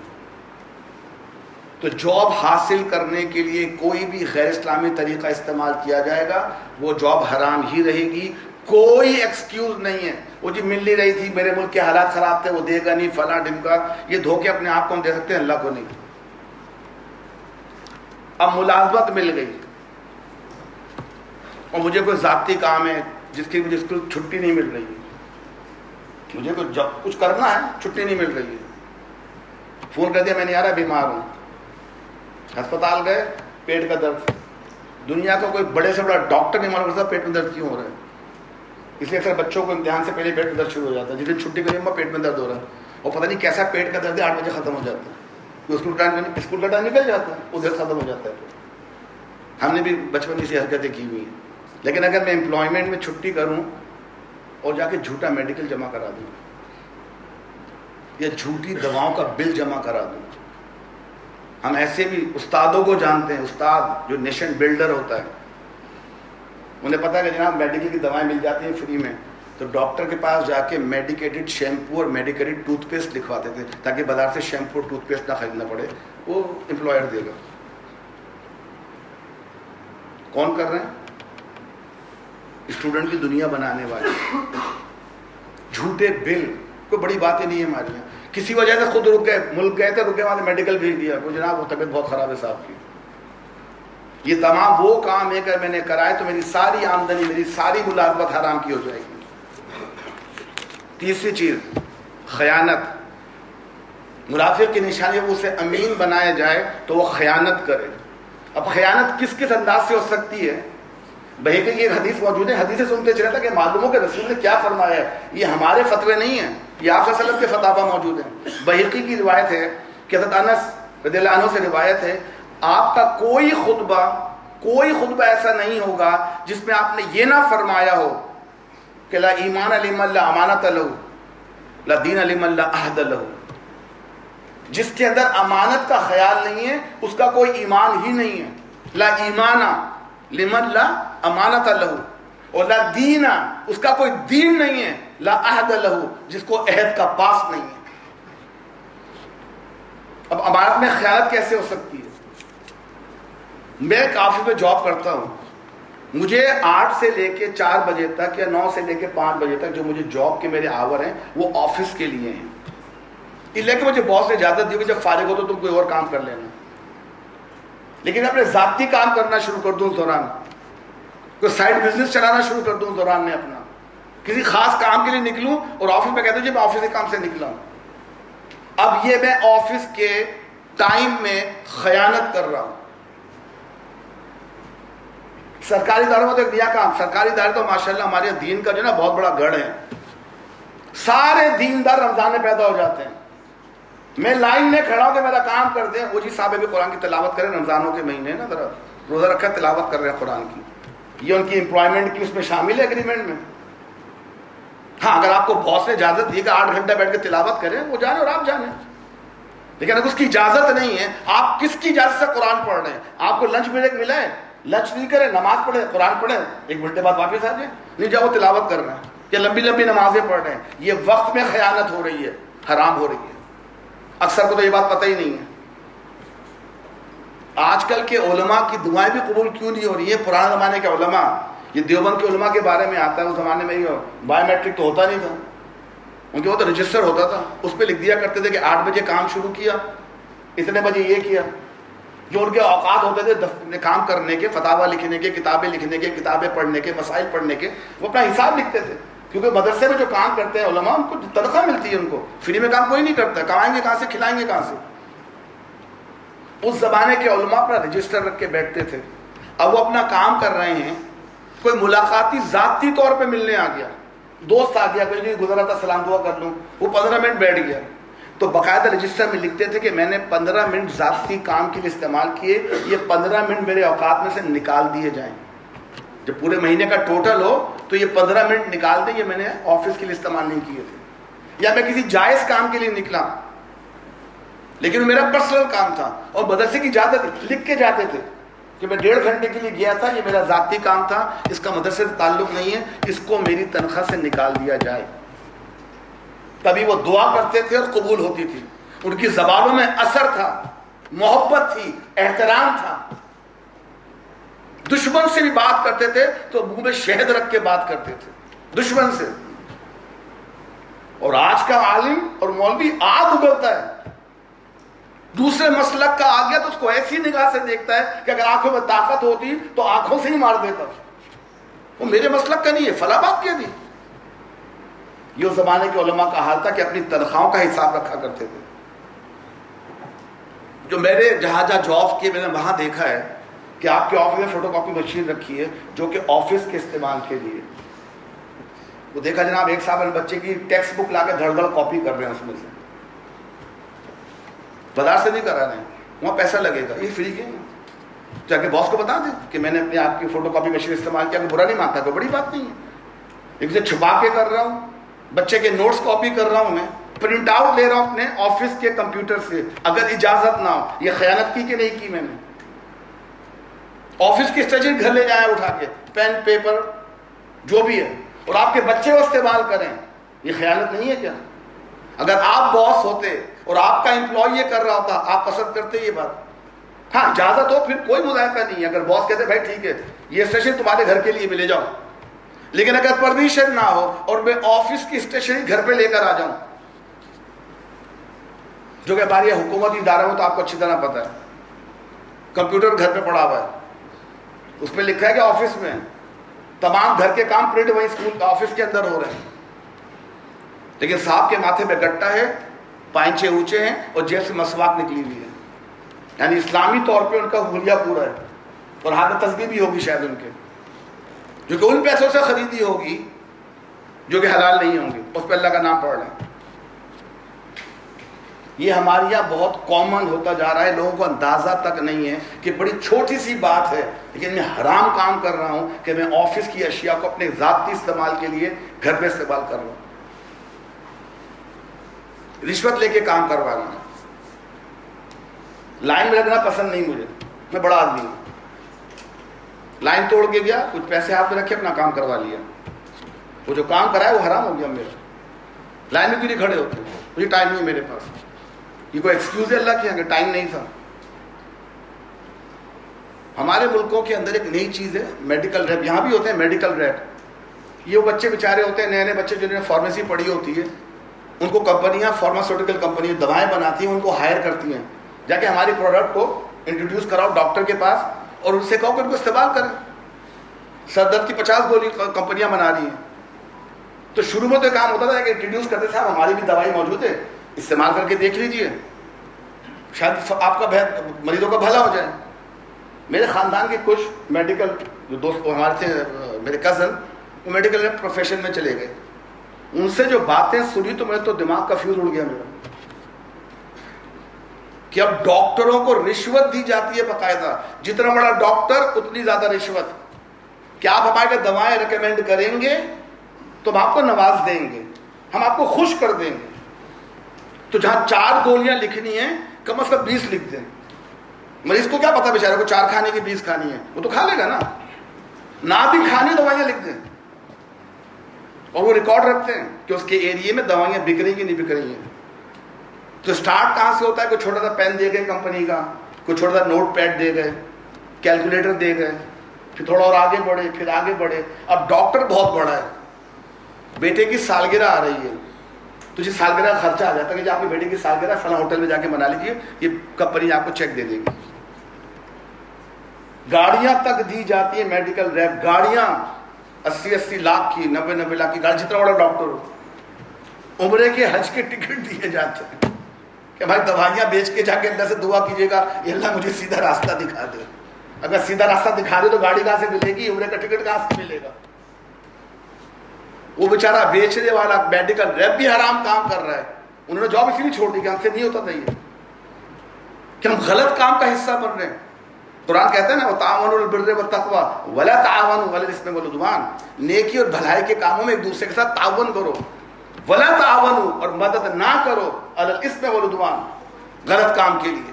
[SPEAKER 1] تو جاب حاصل کرنے کے لیے کوئی بھی غیر اسلامی طریقہ استعمال کیا جائے گا، وہ جاب حرام ہی رہے گی. کوئی ایکسکیوز نہیں ہے، وہ جی مل نہیں رہی تھی، میرے ملک کے حالات خراب تھے، وہ دے گا نہیں، فلاں ڈمکا. یہ دھوکے اپنے آپ کو ہم دے سکتے ہیں، اللہ کو نہیں. اب ملازمت مل گئی اور مجھے کوئی ذاتی کام ہے جس کی مجھے چھٹی نہیں مل رہی ہے، مجھے کچھ کرنا ہے، چھٹی نہیں مل رہی ہے. فون کر دیا میں نہیں آ رہا، بیمار ہوں. ہسپتال گئے، پیٹ کا درد. دنیا کا کوئی بڑے سے بڑا ڈاکٹر نہیں معلوم کرتا پیٹ میں درد کیوں ہو رہا ہے. اس لیے اکثر بچوں کو امتحان سے پہلے پیٹ میں درد شروع ہو جاتا ہے. جس دن چھٹی کری پیٹ میں درد ہو رہا ہے، اور پتہ نہیں کیسا پیٹ کا درد ہے، 8 بجے ختم ہو جاتا ہے. اسکول کا ٹائم نکل جاتا ہے، ادھر ختم ہو جاتا ہے. ہم نے بھی بچپن میں سے حرکتیں کی ہوئی ہیں. لیکن اگر میں امپلائمنٹ میں چھٹی کروں اور جا کے جھوٹا میڈیکل جمع کرا دوں، یا جھوٹی دواؤں کا بل جمع کرا دوں. ہم ایسے بھی استادوں کو جانتے ہیں, استاد جو نیشن بلڈر ہوتا ہے, انہیں پتہ ہے کہ جناب میڈیکل کی دوائیں مل جاتی ہیں فری میں, تو ڈاکٹر کے پاس جا کے میڈیکیٹڈ شیمپو اور میڈیکیٹڈ ٹوتھ پیسٹ لکھواتے تھے تاکہ بازار سے شیمپو اور ٹوتھ پیسٹ نہ خریدنا پڑے, وہ امپلائر دے گا. کون کر رہے ہیں؟ اسٹوڈنٹ کی دنیا بنانے والے. جھوٹے بل کوئی بڑی باتیں نہیں ہے ہمارے یہاں. کسی وجہ سے خود رک گئے, ملک گئے تھے, رکے وہاں سے میڈیکل بھیج دیا, وہ جناب وہ طبیعت بہت خراب ہے صاحب کی. یہ تمام وہ کام ہے کہ میں نے کرائے تو میری ساری آمدنی, میری ساری ملازمت حرام کی ہو جائے گی. تیسری چیز خیانت. منافق کی نشانی ہے وہ اسے امین بنایا جائے تو وہ خیانت کرے. اب خیانت کس کس انداز سے ہو سکتی ہے؟ بہیقی کی ایک حدیث موجود ہے, حدیث سنتے چلے تھا کہ معلوم ہو کہ رسول نے کیا فرمایا ہے. یہ ہمارے فتوے نہیں ہیں, یہ آپ صلی اللہ علیہ وسلم کے فتاوی موجود ہیں. بہیقی کی روایت ہے کہ حضرت انس رضی اللہ عنہ سے روایت ہے, آپ کا کوئی خطبہ ایسا نہیں ہوگا جس میں آپ نے یہ نہ فرمایا ہو کہ لا ایمان لمن لا امانت لہ لا دین لمن لا عہد لہ. جس کے اندر امانت کا خیال نہیں ہے اس کا کوئی ایمان ہی نہیں ہے. لا ایمان لمن لا امانت لہ, اور لا دین, اس کا کوئی دین نہیں ہے. لا عہد لہ, جس کو عہد کا پاس نہیں ہے. اب امانت میں خیانت کیسے ہو سکتی ہے؟ میں کافی پہ جاب کرتا ہوں, مجھے 8 سے لے کے 4 بجے تک یا 9 سے لے کے 5 بجے تک جو مجھے جاب کے میرے آور ہیں وہ آفس کے لیے ہیں. اس لیے کہ مجھے باس نے اجازت دی کہ جب فارغ ہو تو تم کوئی اور کام کر لینا. لیکن اپنے ذاتی کام کرنا شروع کر دوں اس دوران, کوئی سائڈ بزنس چلانا شروع کر دوں اس دوران میں اپنا, کسی خاص کام کے لیے نکلوں اور آفس میں کہتا ہوں جی میں آفس کے کام سے نکلا ہوں. اب یہ میں آفس کے ٹائم میں خیانت کر رہا ہوں. سرکاری اداروں میں تو ایک نیا کام, سرکاری ادارے تو ماشاءاللہ ہمارے دین کا جو نا بہت بڑا گڑھ ہے. سارے دیندار رمضان میں پیدا ہو جاتے ہیں. میں لائن میں کھڑا ہوں کہ میرا کام کر دیں, وہ جی صاحب بھی قرآن کی تلاوت کریں, رمضانوں کے مہینے نا ذرا روزہ رکھا تلاوت کر رہے ہیں قرآن کی, یہ ان کی امپلائمنٹ کی اس میں شامل ہے ایگریمنٹ میں. ہاں اگر آپ کو باس نے اجازت دی کہ 8 گھنٹہ بیٹھ کے تلاوت کریں, وہ جانے اور آپ جانے. لیکن اگر اس کی اجازت نہیں ہے, آپ کس کی اجازت سے قرآن پڑھ رہے ہیں؟ آپ کو لنچ بریک ملا ہے, لنچ نہیں کریں, نماز پڑھیں, قرآن پڑھیں, 1 گھنٹے بعد واپس آ جائیں. نہیں جاؤ تلاوت کر رہے ہیں یا لمبی لمبی نمازیں پڑھ رہے ہیں, یہ وقت میں خیانت ہو رہی ہے, حرام ہو رہی ہے. اکثر کو تو یہ بات پتہ ہی نہیں ہے. آج کل کے علماء کی دعائیں بھی قبول کیوں نہیں ہو رہی ہیں؟ پرانے زمانے کے علماء, یہ دیوبند کے علماء کے بارے میں آتا ہے, اس زمانے میں یہ بایو میٹرک تو ہوتا نہیں تھا, ان کے وہ تو رجسٹر ہوتا تھا, اس پہ لکھ دیا کرتے تھے کہ 8 بجے کام شروع کیا, اتنے بجے یہ کیا. جو ان کے اوقات ہوتے تھے کام کرنے کے, فتاوی لکھنے کے, کتابیں لکھنے کے, کتابیں پڑھنے کے, مسائل پڑھنے کے, وہ اپنا حساب لکھتے تھے. کیونکہ مدرسے میں جو کام کرتے ہیں علماء, ان کو تنخواہ ملتی ہے, ان کو فری میں کام کوئی نہیں کرتا. کمائیں گے کہاں سے, کھلائیں گے کہاں سے؟ اس زمانے کے علماء اپنا رجسٹر رکھ کے بیٹھتے تھے. اب وہ اپنا کام کر رہے ہیں, کوئی ملاقاتی ذاتی طور پہ ملنے آ گیا, دوست آ گیا, کوئی گزرا تھا سلام دعا کر لوں, وہ 15 منٹ بیٹھ گیا, تو باقاعدہ رجسٹر میں لکھتے تھے کہ میں نے 15 منٹ ذاتی کام کے لیے استعمال کیے, یہ 15 منٹ میرے اوقات میں سے نکال دیے جائیں. جب پورے مہینے کا ٹوٹل ہو تو یہ 15 منٹ نکال دیں, یہ میں نے آفس کے لیے استعمال نہیں کیے تھے. یا میں کسی جائز کام کے لیے نکلا لیکن میرا پرسنل کام تھا, اور مدرسے کی اجازت لکھ کے جاتے تھے کہ میں 1.5 گھنٹے کے لیے گیا تھا, یہ میرا ذاتی کام تھا, اس کا مدرسے سے تعلق نہیں ہے, اس کو میری تنخواہ سے نکال دیا جائے. تبھی وہ دعا کرتے تھے اور قبول ہوتی تھی. ان کی زبانوں میں اثر تھا, محبت تھی, احترام تھا. دشمن سے بھی بات کرتے تھے تو منہ میں شہد رکھ کے بات کرتے تھے, دشمن سے. اور آج کا عالم اور مولوی آگ اگلتا ہے, دوسرے مسلک کا آ گیا تو اس کو ایسی نگاہ سے دیکھتا ہے کہ اگر آنکھوں میں طاقت ہوتی تو آنکھوں سے ہی مار دیتا. وہ میرے مسلک کا نہیں ہے, فلاں بات کہہ دی. یہ اس زمانے کے علماء کا حال تھا کہ اپنی تنخواہوں کا حساب رکھا کرتے تھے. جو میرے جہاں جاب کیے, میں نے وہاں دیکھا ہے کہ آپ کے آفس میں فوٹو کاپی مشین رکھی ہے جو کہ آفس کے استعمال کے لیے. وہ دیکھا جناب ایک صاحب بچے کی ٹیکسٹ بک لا کے دھڑ دھڑ کاپی کر رہے ہیں, اس میں سے بازار سے نہیں کرا رہے ہیں, وہاں پیسہ لگے گا, یہ فری کے جا کے باس کو بتا دیں کہ میں نے اپنے آپ کی فوٹو کاپی مشین استعمال کیا, برا نہیں مانتا, کوئی بڑی بات نہیں ہے. ایک سے چھپا کے کر رہا ہوں, بچے کے نوٹس کاپی کر رہا ہوں میں, پرنٹ آؤٹ لے رہا ہوں اپنے آفس کے کمپیوٹر سے اگر اجازت نہ ہو. یہ خیانت کی کہ نہیں کی میں نے؟ آفس کی اسٹیشن گھر لے جائیں اٹھا کے, پین پیپر جو بھی ہے, اور آپ کے بچے وہ استعمال کریں, یہ خیانت نہیں ہے کیا؟ اگر آپ باس ہوتے اور آپ کا امپلائی یہ کر رہا ہوتا, آپ پسند کرتے یہ بات؟ ہاں اجازت ہو پھر کوئی مذائقہ نہیں ہے. اگر باس کہتے بھائی ٹھیک ہے یہ اسٹیشن تمہارے گھر کے لیے بھی لے جاؤ, لیکن اگر پرمیشن نہ ہو اور میں آفس کی اسٹیشنری گھر پہ لے کر آ جاؤں, جو کہ ہماری حکومتی ادارے میں تو آپ کو اچھی طرح پتہ ہے, کمپیوٹر گھر پہ پڑا ہوا ہے, اس پہ لکھا ہے کہ آفس میں تمام گھر کے کام پرنٹ وہیں اسکول آفس کے اندر ہو رہے ہیں, لیکن صاحب کے ماتھے پہ گٹا ہے, پائنچے اونچے ہیں اور جیب سے مسواک نکلی ہوئی ہے. یعنی اسلامی طور پہ ان کا حلیہ پورا ہے, اور حالت تصویر بھی ہوگی شاید ان کے, جو کہ ان پیسوں سے خریدی ہوگی جو کہ حلال نہیں ہوں گی, اس پہ اللہ کا نام پڑھ رہے ہیں. یہ ہمارے یہاں بہت کامن ہوتا جا رہا ہے, لوگوں کو اندازہ تک نہیں ہے کہ بڑی چھوٹی سی بات ہے, لیکن میں حرام کام کر رہا ہوں کہ میں آفس کی اشیاء کو اپنے ذاتی استعمال کے لیے گھر پہ استعمال کر رہا ہوں. رشوت لے کے کام کروانا, لائن میں لگنا پسند نہیں مجھے, میں بڑا آدمی ہوں, لائن توڑ کے گیا, کچھ پیسے ہاتھ میں رکھے, اپنا کام کروا لیا, وہ جو کام کرایا وہ حرام ہو گیا میرا. لائن میں کیوں نہیں کھڑے ہوتے؟ مجھے ٹائم نہیں میرے پاس. یہ کوئی ایکسکیوز ہے اللہ کے کہ ٹائم نہیں تھا؟ ہمارے ملکوں کے اندر ایک نئی چیز ہے میڈیکل ریپ, یہاں بھی ہوتے ہیں میڈیکل ریپ. یہ وہ بچے بیچارے ہوتے ہیں, نئے نئے بچے جنہوں نے فارمیسی پڑھی ہوتی ہے, ان کو کمپنیاں, فارماسیوٹیکل کمپنی دوائیں بناتی ہیں, ان کو ہائر کرتی ہیں, جا کے ہماری پروڈکٹ کو انٹروڈیوس کراؤ ڈاکٹر کے پاس اور ان سے کہو کہ ان کو استعمال کریں. سر درد کی 50 گولی کمپنیاں بنا رہی ہیں. تو شروع میں تو کام ہوتا تھا کہ انٹروڈیوس کرتے صاحب ہماری بھی دوائی موجود ہے, استعمال کر کے دیکھ لیجئے, شاید آپ کا مریضوں کا بھلا ہو جائے. میرے خاندان کے کچھ میڈیکل جو دوست ہمارے تھے, میرے کزن, وہ میڈیکل پروفیشن میں چلے گئے. ان سے جو باتیں سنی تو میرے تو دماغ کا فیوز اڑ گیا میرا, کہ اب ڈاکٹروں کو رشوت دی جاتی ہے باقاعدہ, جتنا بڑا ڈاکٹر اتنی زیادہ رشوت. کیا آپ ہمارے لیے دوائیں ریکمینڈ کریں گے تو ہم آپ کو نواز دیں گے, ہم آپ کو خوش کر دیں گے. تو جہاں 4 گولیاں لکھنی ہیں کم از کم 20 لکھ دیں. مریض کو کیا پتا بیچارے کو 4 کھانے کی 20 کھانی ہے, وہ تو کھا لے گا نا. نہ بھی کھانی دوائیاں لکھ دیں, اور وہ ریکارڈ رکھتے ہیں کہ اس کے ایریے میں دوائیاں بک رہی کہ نہیں بک رہی ہیں. تو سٹارٹ کہاں سے ہوتا ہے؟ کوئی چھوٹا سا پین دے گئے کمپنی کا, کوئی چھوٹا سا نوٹ پیڈ دے گئے, کیلکولیٹر دے گئے, پھر تھوڑا اور آگے بڑھے, پھر آگے بڑھے. اب ڈاکٹر بہت بڑا ہے, بیٹے کی سالگرہ آ رہی ہے, تو جس سالگرہ کا خرچہ آ جاتا ہے کہ آپ کی بیٹے کی سالگرہ فلاں ہوٹل میں جا کے منا لیجیے, یہ کمپنی آپ کو چیک دے دے گی. گاڑیاں تک دی جاتی ہیں میڈیکل ریپ, گاڑیاں 80 لاکھ کی, 90 لاکھ کی گاڑی, جتنا بڑا ڈاکٹر ہو. عمرے کے حج کے ٹکٹ دیے جاتے ہیں کہ بھائی دوائیاں بیچ کے جا کے اللہ سے دعا کیجیے گا یہ اللہ مجھے سیدھا راستہ دکھا دے. اگر سیدھا راستہ دکھا دے تو گاڑی کہاں سے ملے گی, عمرے کا ٹکٹ کہاں سے ملے گا؟ وہ بیچارہ بیچنے والا میڈیکل ریپ بھی حرام کام کر رہا ہے. انہوں نے جاب اسی لیے چھوڑ دی کہ ہم سے نہیں ہوتا تھا یہ, کہ ہم غلط کام کا حصہ بن رہے ہیں. قرآن کہتا ہے نا وَتَعَاوَنُوا عَلَى الْبِرِّ وَالتَّقْوَىٰ وَلَا تَعَاوَنُوا عَلَى الْإِثْمِ وَالْعُدْوَانِ. نیکی اور بھلائی کے کاموں میں ایک دوسرے کے ساتھ تعاون کرو. وَلَا تَعَاوَنُوا, اور مدد نہ کرو, عَلَى الْإِثْمِ وَالْعُدْوَانِ, غلط کام کے لیے.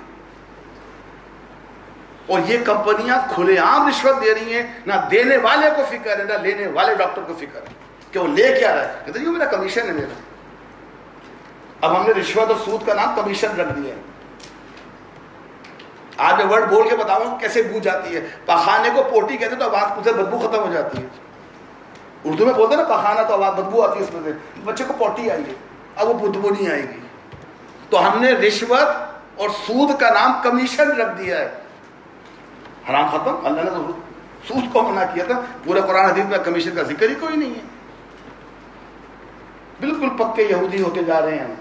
[SPEAKER 1] اور یہ کمپنیاں کھلے عام رشوت دے رہی ہیں, نہ دینے والے کو فکر ہے نہ لینے والے ڈاکٹر کو فکر ہے کہ وہ لے کیا رہا ہے. کہتے ہیں یہ میرا کمیشن ہے میرا. اب ہم نے رشوت اور سود کا نام کمیشن رکھ دیا ہے. آج میں ورڈ بول کے بتاؤں کیسے بو جاتی ہے. پخانے کو پوٹی کہتے ہیں تو آواز سے بدبو ختم ہو جاتی ہے. اردو میں بولتے ہیں نا پخانا تو آواز بدبو آتی ہے اس میں سے, بچے کو پوٹی آئی ہے, اب وہ بدبو نہیں آئے گی. تو ہم نے رشوت اور سود کا نام کمیشن رکھ دیا ہے. حرام ختم. اللہ نے تو سود کو منع کیا تھا, پورے قرآن حدیث میں کمیشن کا ذکر ہی کوئی نہیں ہے. بالکل پکے یہودی ہوتے جا رہے ہیں.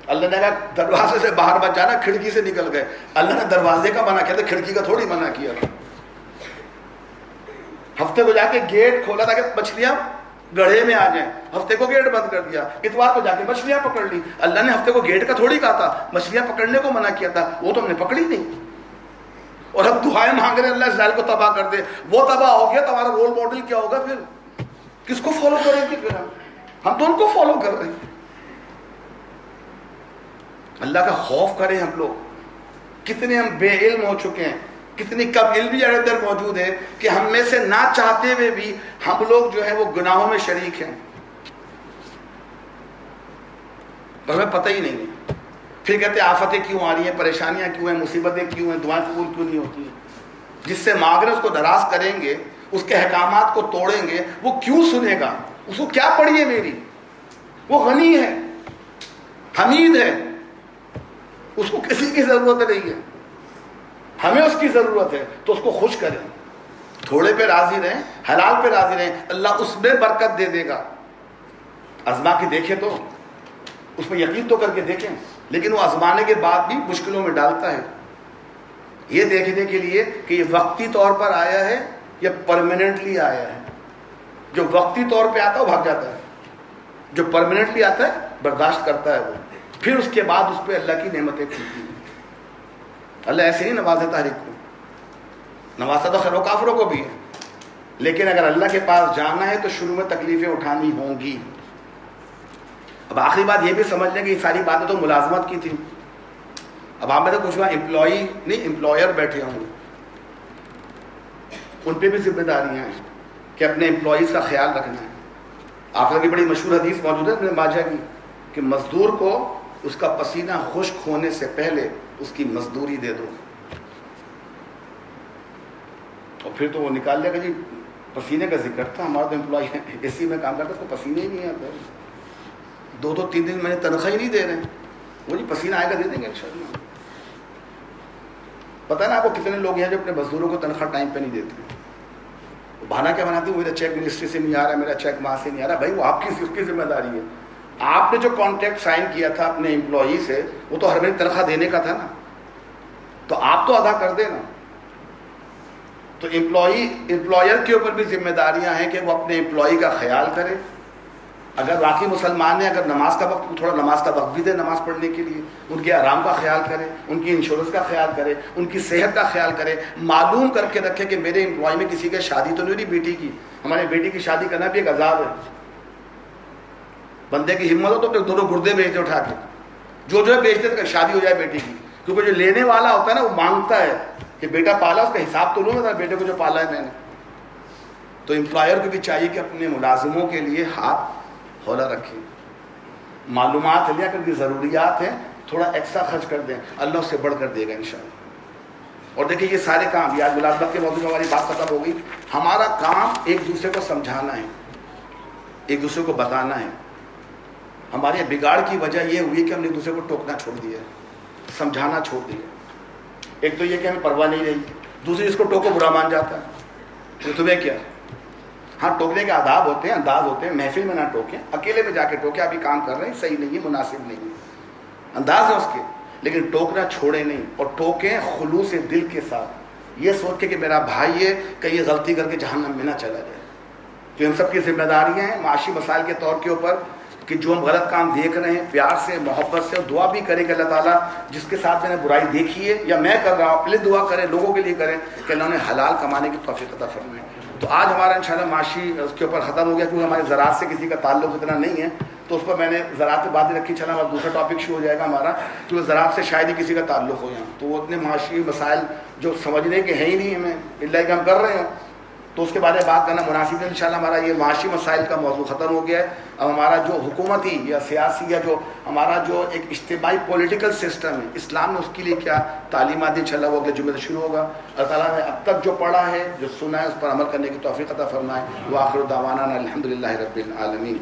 [SPEAKER 1] اللہ نے کہا دروازے سے باہر مت جانا, کھڑکی سے نکل گئے. اللہ نے دروازے کا منع کیا تھا, کھڑکی کا تھوڑی منع کیا تھا. ہفتے کو جا کے گیٹ کھولا تھا کہ مچھلیاں گڑھے میں آ جائیں, ہفتے کو گیٹ بند کر دیا. اتوار کو جا کے مچھلیاں پکڑ لی. اللہ نے ہفتے کو گیٹ کا تھوڑی کہا تھا, مچھلیاں پکڑنے کو منع کیا تھا, وہ تو ہم نے پکڑی نہیں. اور اب دعائیں مانگ رہے اللہ اسرائیل کو تباہ کر دے. وہ تباہ ہو گیا, تمہارا رول ماڈل کیا ہوگا پھر؟ کس کو فالو کریں گے پھر؟ ہم تو ان کو فالو کر رہے ہیں. اللہ کا خوف کریں ہم لوگ. کتنے ہم بے علم ہو چکے ہیں, کتنی کم علمی اندر موجود ہے کہ ہم میں سے نہ چاہتے ہوئے بھی ہم لوگ جو ہے وہ گناہوں میں شریک ہیں اور ہمیں پتہ ہی نہیں ہے. پھر کہتے ہیں آفتیں کیوں آ رہی ہیں, پریشانیاں کیوں ہیں, مصیبتیں کیوں ہیں, دعائیں قبول کیوں نہیں ہوتی ہیں. جس سے مانگ رہے اس کو ناراض کریں گے, اس کے احکامات کو توڑیں گے, وہ کیوں سنے گا؟ اس کو کیا پڑی ہے میری؟ وہ غنی ہے, حمید ہے, اس کو کسی کی ضرورت نہیں ہے, ہمیں اس کی ضرورت ہے. تو اس کو خوش کریں, تھوڑے پہ راضی رہیں, حلال پہ راضی رہیں, اللہ اس میں برکت دے دے گا. آزما کے دیکھیں تو, اس میں یقین تو کر کے دیکھیں, لیکن وہ آزمانے کے بعد بھی مشکلوں میں ڈالتا ہے, یہ دیکھنے کے لیے کہ یہ وقتی طور پر آیا ہے یا پرماننٹلی آیا ہے. جو وقتی طور پہ آتا ہے وہ بھاگ جاتا ہے, جو پرماننٹلی آتا ہے برداشت کرتا ہے وہ, پھر اس کے بعد اس پہ اللہ کی نعمتیں کھلتی ہیں. اللہ ایسے نہیں نوازتا ہر ایک کو, نوازتا تو خیر و کافروں کو بھی ہے, لیکن اگر اللہ کے پاس جانا ہے تو شروع میں تکلیفیں اٹھانی ہوں گی. اب آخری بات یہ بھی سمجھ لیں کہ یہ ساری باتیں تو ملازمت کی تھیں. اب آپ میں تو کچھ امپلائی نہیں, امپلائر بیٹھے ہوں گے, ان پہ بھی ذمہ داریاں ہیں کہ اپنے امپلائیز کا خیال رکھنا ہے. آپ کی بڑی مشہور حدیث موجود ہے ابن ماجہ کی کہ مزدور کو اس کا پسینہ خشک ہونے سے پہلے اس کی مزدوری دے دو, اور پھر تو وہ نکال لے گا جی پسینے کا ذکر تھا, ہمارا تو امپلائی اے سی میں کام کرتا ہے, اس کو پسینے ہی نہیں آتے, 2-3 مہینے تنخواہ ہی نہیں دے رہے ہیں, وہ جی پسینہ آئے گا دے دیں گے انشاءاللہ. پتہ ہے نا آپ کو کتنے لوگ ہیں جو اپنے مزدوروں کو تنخواہ ٹائم پہ نہیں دیتے, بہانہ کیا بناتے ہیں, میرا چیک منسٹری سے نہیں آ رہا, میرا چیک وہاں سے نہیں آ رہا. بھائی وہ آپ کی اس کی ذمہ داری ہے. آپ نے جو کانٹریکٹ سائن کیا تھا اپنے امپلائی سے, وہ تو ہر مہینے تنخواہ دینے کا تھا نا, تو آپ تو ادا کر دیں نا. تو امپلائر کے اوپر بھی ذمہ داریاں ہیں کہ وہ اپنے امپلائی کا خیال کرے. اگر واقعی مسلمان ہیں, اگر نماز کا وقت, تھوڑا نماز کا وقت بھی دے نماز پڑھنے کے لیے, ان کے آرام کا خیال کرے, ان کی انشورنس کا خیال کرے, ان کی صحت کا خیال کرے, معلوم کر کے رکھے کہ میرے امپلائی میں کسی کی شادی تو نہیں ہوئی بیٹی کی. ہمارے بیٹی کی شادی کرنا بھی ایک عذاب ہے. بندے کی ہمت ہو تو دونوں گردے بیچ دے اٹھا کے, جو ہے بیچ دے, شادی ہو جائے بیٹی کی. کیونکہ جو لینے والا ہوتا ہے نا وہ مانگتا ہے کہ بیٹا پالا, اس کا حساب تو لوں میں بیٹے کو جو پالا ہے میں نے. تو امپلائر کو بھی چاہیے کہ اپنے ملازموں کے لیے ہاتھ ہولا رکھیں, معلومات لیں, اگر ضروریات ہیں تھوڑا ایکسٹرا خرچ کر دیں, اللہ اس سے بڑھ کر دے گا انشاءاللہ. اور دیکھیں یہ سارے کام, آج ملازمت کے موضوع میں ہماری بات ختم ہو گئی. ہمارا کام ایک دوسرے کو سمجھانا ہے, ایک دوسرے کو بتانا ہے. ہمارے بگاڑ کی وجہ یہ ہوئی کہ ہم نے ایک دوسرے کو ٹوکنا چھوڑ دیا, سمجھانا چھوڑ دیا. ایک تو یہ کہ ہمیں پرواہ نہیں رہی, دوسری اس کو ٹوکو برا مان جاتا ہے. تو تمہیں کیا, ہاں ٹوکنے کے آداب ہوتے ہیں, انداز ہوتے ہیں, محفل میں نہ ٹوکیں, اکیلے میں جا کے ٹوکیں, ابھی کام کر رہے ہیں صحیح نہیں ہے, مناسب نہیں ہے, انداز ہے اس کے, لیکن ٹوکنا چھوڑے نہیں. اور ٹوکیں خلوص دل کے ساتھ, یہ سوچ کے کہ میرا بھائی ہے کہیں یہ غلطی کر کے جہنم میں نہ چلا جائے. تو ہم سب کی ذمہ داریاں ہیں معاشی مسائل کے طور کے اوپر کہ جو ہم غلط کام دیکھ رہے ہیں پیار سے, محبت سے, اور دعا بھی کریں کہ اللہ تعالیٰ جس کے ساتھ میں نے برائی دیکھی ہے یا میں کر رہا ہوں, پہلے دعا کریں, لوگوں کے لیے کریں کہ اللہ نے حلال کمانے کی توفیق عطا فرمائے. تو آج ہمارا انشاءاللہ معاشی اس کے اوپر ختم ہو گیا, کیونکہ ہمارے زراعت سے کسی کا تعلق اتنا نہیں ہے, تو اس پر میں نے زراعت پہ باتیں رکھی. چلا ہمارا دوسرا ٹاپک شروع ہو جائے گا ہمارا, کیونکہ زراعت سے شاید ہی کسی کا تعلق ہو یہاں, تو وہ اتنے معاشی مسائل جو سمجھنے کے ہیں ہی نہیں ہمیں, اللہ کہ ہم کر رہے ہیں, تو اس کے بارے میں بات کرنا مناسب ہے. انشاءاللہ ہمارا یہ معاشی مسائل کا موضوع ختم ہو گیا ہے. اب ہمارا جو حکومتی یا سیاسی یا جو ہمارا جو ایک اجتماعی پولیٹیکل سسٹم ہے, اسلام نے اس کے لیے کیا تعلیمات دی, انشاءاللہ وہ اگلے جمعے سے شروع ہوگا. اللہ تعالیٰ نے اب تک جو پڑھا ہے, جو سنا ہے, اس پر عمل کرنے کی توفیق عطا فرمائے. وآخر دعوانا الحمدللہ رب العالمین.